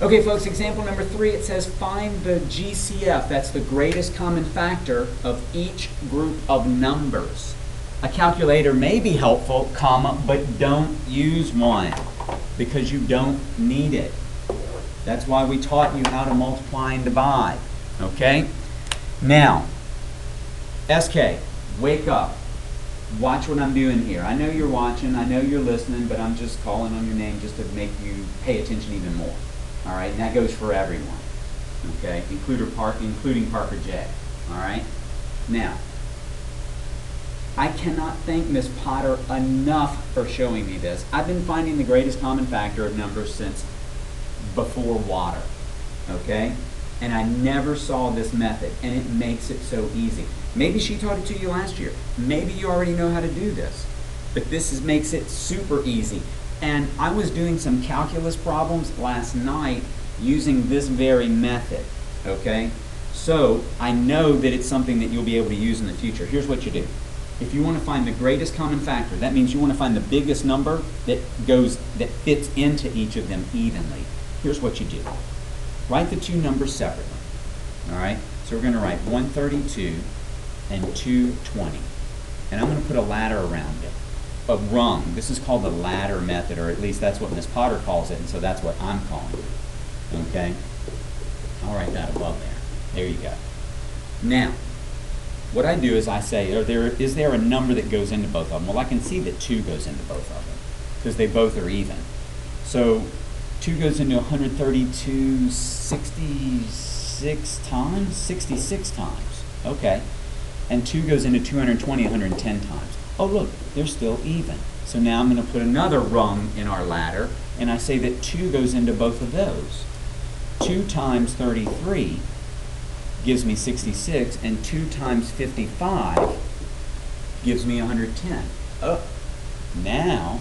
Okay, folks, example number 3, it says find the GCF, that's the greatest common factor of each group of numbers. A calculator may be helpful, comma, but don't use one because you don't need it. That's why we taught you how to multiply and divide, okay? Now, SK, wake up. Watch what I'm doing here. I know you're watching, I know you're listening, but I'm just calling on your name just to make you pay attention even more. All right, and that goes for everyone, okay, including Parker J. All right, now, I cannot thank Miss Potter enough for showing me this. I've been finding the greatest common factor of numbers since before water, okay, and I never saw this method, and it makes it so easy. Maybe she taught it to you last year. Maybe you already know how to do this, but makes it super easy. And I was doing some calculus problems last night using this very method, okay? So I know that it's something that you'll be able to use in the future. Here's what you do. If you want to find the greatest common factor, that means you want to find the biggest number that fits into each of them evenly. Here's what you do. Write the two numbers separately, all right? So we're going to write 132 and 220. And I'm going to put a ladder around it. A rung. This is called the ladder method, or at least that's what Miss Potter calls it, and so that's what I'm calling it. Okay? I'll write that above there. There you go. Now, what I do is I say, is there a number that goes into both of them? Well, I can see that 2 goes into both of them, because they both are even. So 2 goes into 132 66 times? 66 times. Okay. And 2 goes into 220 110 times. Oh look, they're still even. So now I'm going to put another rung in our ladder, and I say that 2 goes into both of those. 2 times 33 gives me 66, and 2 times 55 gives me 110. Oh, now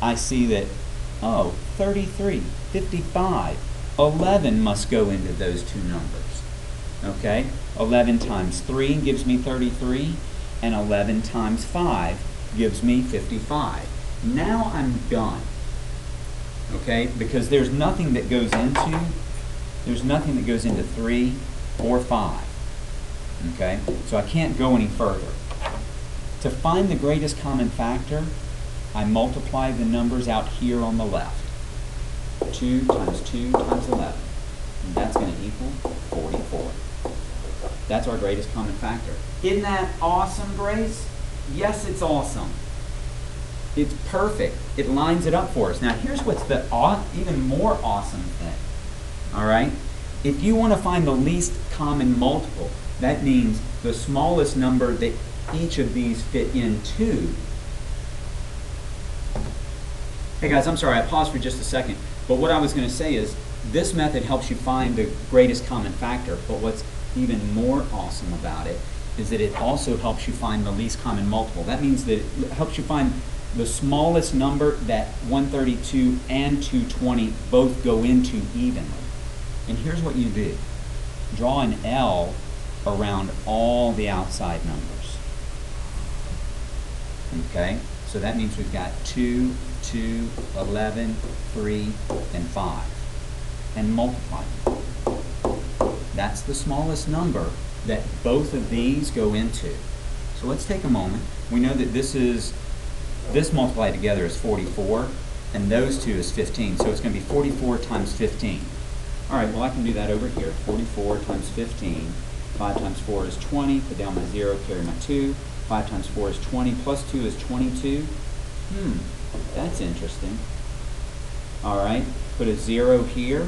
I see that, 33, 55, 11 must go into those two numbers. Okay, 11 times 3 gives me 33. And 11 times 5 gives me 55. Now I'm done, okay? Because there's nothing that goes into 3 or 5, okay? So I can't go any further. To find the greatest common factor, I multiply the numbers out here on the left. 2 times 2 times 11, and that's going to equal 44. That's our greatest common factor. Isn't that awesome, Grace? Yes, it's awesome. It's perfect. It lines it up for us. Now, here's what's the even more awesome thing. All right? If you want to find the least common multiple, that means the smallest number that each of these fit into. Hey guys, I'm sorry, I paused for just a second. But what I was going to say is this method helps you find the greatest common factor, but what's even more awesome about it is that it also helps you find the least common multiple. That means that it helps you find the smallest number that 132 and 220 both go into evenly. And here's what you do. Draw an L around all the outside numbers. Okay? So that means we've got 2, 2, 11, 3, and 5. And multiply them. That's the smallest number that both of these go into. So let's take a moment. We know that this multiplied together is 44, and those two is 15. So it's going to be 44 times 15. All right, well I can do that over here. 44 times 15. 5 times 4 is 20. Put down my 0, carry my 2. 5 times 4 is 20. Plus 2 is 22. That's interesting. All right, put a 0 here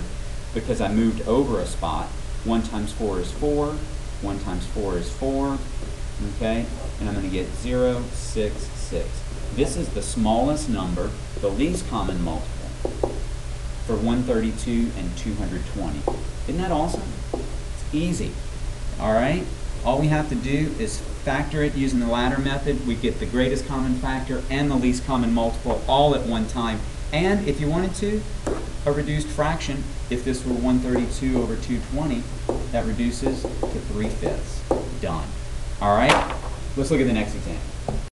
because I moved over a spot. 1 times 4 is 4. 1 times 4 is 4. Okay? And I'm going to get 0, 6, 6. This is the smallest number, the least common multiple, for 132 and 220. Isn't that awesome? It's easy. All right? All we have to do is factor it using the ladder method. We get the greatest common factor and the least common multiple all at one time. And if you wanted to, a reduced fraction, if this were 132 over 220, that reduces to 3/5. Done. All right? Let's look at the next example.